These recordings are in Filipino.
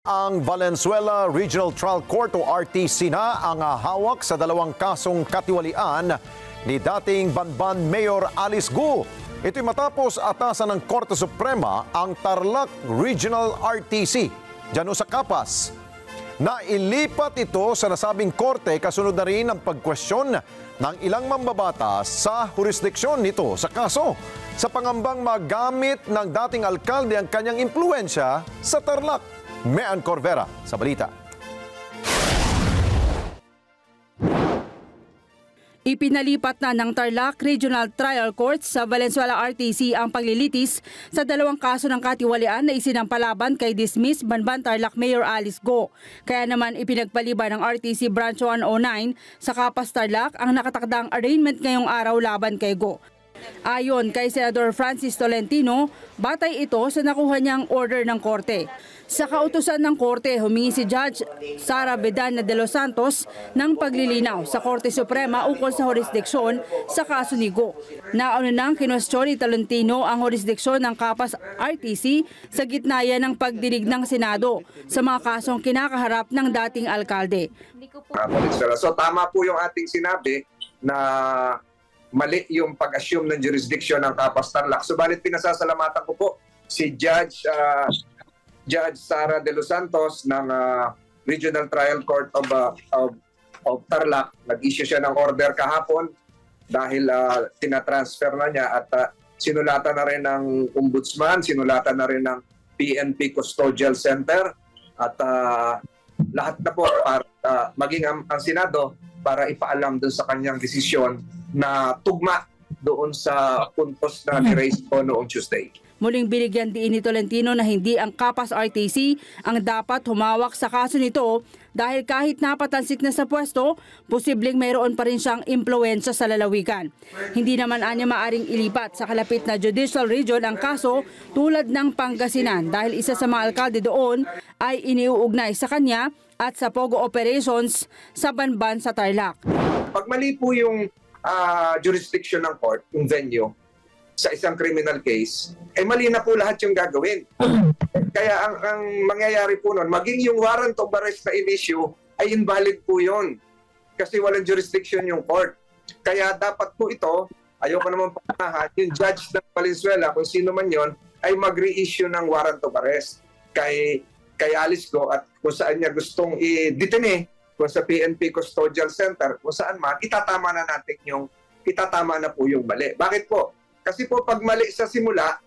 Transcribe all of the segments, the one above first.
Ang Valenzuela Regional Trial Court o RTC na ang hawak sa dalawang kasong katiwalian ni dating Banban Mayor Alice Guo. Ito'y matapos atasan ng Korte Suprema ang Tarlac Regional RTC diyan sa Kapas. Nailipat ito sa nasabing korte kasunod na rin ang pagkwestiyon ng ilang mambabatas sa jurisdiksyon nito sa kaso sa pangambang magamit ng dating alkalde ang kanyang impluensya sa Tarlac. Mean Corvera sa balita. Ipinalipat na ng Tarlac Regional Trial Court sa Valenzuela RTC ang paglilitis sa dalawang kaso ng katiwalian na isinampalaban kay dismiss Banban Tarlac Mayor Alice Guo. Kaya naman ipinagpaliban ng RTC Branch 109 sa Kapas Tarlac ang nakatakdang arraignment ngayong araw laban kay Guo. Ayon kay Senador Francis Tolentino, batay ito sa nakuha niyang order ng korte. Sa kautusan ng korte, humingi si Judge Sara Vedana de los Santos ng paglilinaw sa Korte Suprema ukol sa jurisdiksyon sa kaso ni Guo. Nauna nang kinwestiyon ni Tolentino ang jurisdiksyon ng Kapas RTC sa gitna ng pagdinig ng Senado sa mga kasong kinakaharap ng dating alkalde. So tama po yung ating sinabi na mali yung pag-assume ng jurisdiction ng Kapas Tarlac. Subalit pinasasalamatan ko po si Judge Sara de los Santos ng Regional Trial Court of Tarlac. Nag-issue siya ng order kahapon dahil tinatransfer na niya at sinulatan na rin ng Ombudsman, sinulatan na rin ng PNP Custodial Center at lahat na po para maging ang Senado para ipaalam doon sa kanyang desisyon na tugma doon sa puntos na ni-raise ko noong Tuesday. Muling binigyan diin ni Tolentino na hindi ang Kapas RTC ang dapat humawak sa kaso nito dahil kahit napatansik na sa pwesto, posibleng mayroon pa rin siyang impluwensya sa lalawigan. Hindi naman anya maaring ilipat sa kalapit na judicial region ang kaso tulad ng Pangasinan dahil isa sa mga alkalde doon ay iniuugnay sa kanya at sa Pogo operations sa Banban sa Tarlac. Pag mali po yung jurisdiction ng court, yung venue, sa isang criminal case, ay mali na po lahat yung gagawin. Kaya ang mangyayari po nun, maging yung warrant of arrest na in-issue ay invalid po yun. Kasi walang jurisdiction yung court. Kaya dapat po ito, ayoko naman panahan, yung judge ng Valenzuela, kung sino man yon, ay mag-reissue ng warrant of arrest kay Alice Guo at kung saan niya gustong i-detene, kung sa PNP Custodial Center, kung saan man, itatama na po yung mali. Bakit po? Kasi po pag mali sa simula,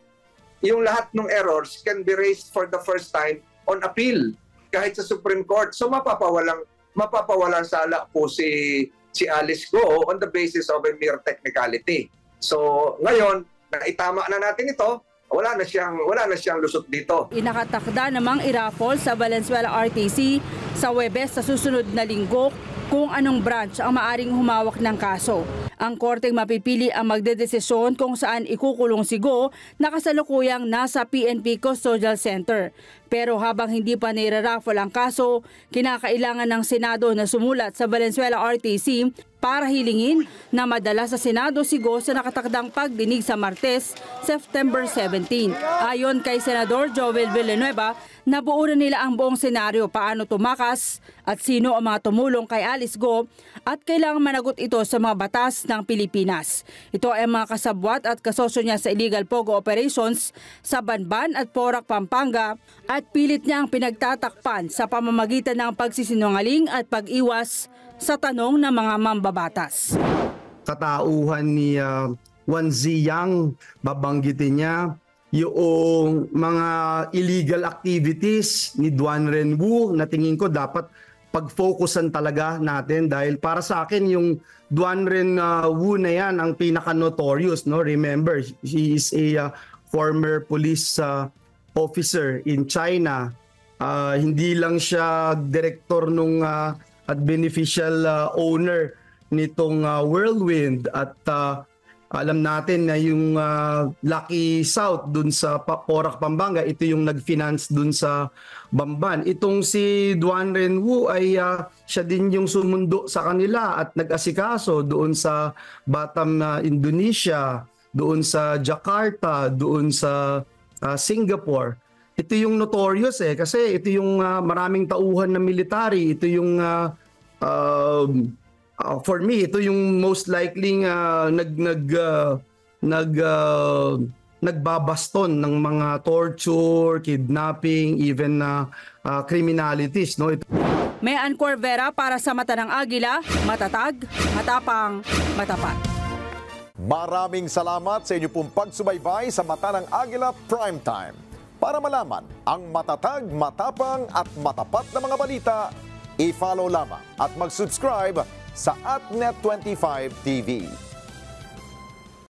yung lahat ng errors can be raised for the first time on appeal kahit sa Supreme Court. So mapapawalang sala po si Alice Guo on the basis of a mere technicality. So ngayon, naitama na natin ito, wala na siyang lusot dito. Inakatakda namang iraffle sa Valenzuela RTC sa Huwebes sa susunod na linggo kung anong branch ang maaring humawak ng kaso. Ang korteng mapipili ang magdedesisyon kung saan ikukulong si Guo na kasalukuyang nasa PNP Custodial Center. Pero habang hindi pa nire-raffle ang kaso, kinakailangan ng Senado na sumulat sa Valenzuela RTC para hilingin na madala sa Senado si Guo sa nakatakdang pagdinig sa Martes, September 17. Ayon kay Senador Joel Villanueva, nabuo na nila ang buong senaryo paano tumakas at sino ang mga tumulong kay Alice Guo at kailangan managot ito sa mga batas ng Pilipinas. Ito ay mga kasabwat at kasosyo niya sa illegal Pogo operations sa Banban at Porac, Pampanga at pilit niya ang pinagtatakpan sa pamamagitan ng pagsisinungaling at pag-iwas sa tanong ng mga mambabatas. Katauhan ni Wan Ziyang, babanggitin niya yung mga illegal activities ni Duan Renwu na tingin ko dapat pag-focusan talaga natin dahil para sa akin yung Duan Renwu na yan ang pinaka-notorious. No? Remember, he is a former police officer in China. Hindi lang siya director nung at beneficial owner nitong Whirlwind at alam natin na yung Lucky South dun sa Porac, Pampanga, ito yung nag-finance dun sa Bamban. Itong si Duan Renwu ay siya din yung sumundo sa kanila at nag-asikaso doon sa Batam, Indonesia, doon sa Jakarta, doon sa Singapore. ito yung notorious kasi ito yung maraming tauhan na military, ito yung for me ito yung most likely nagbabaston ng mga torture, kidnapping, even criminalities, no? May Ann Vera para sa Mata ng Agila, matatag, matapang, matapat. Maraming salamat sa inyo pong pagsubaybay sa Mata ng Agila Primetime. Para malaman ang matatag, matapang at matapat na mga balita, i-follow lamang at mag-subscribe sa @Net25 TV.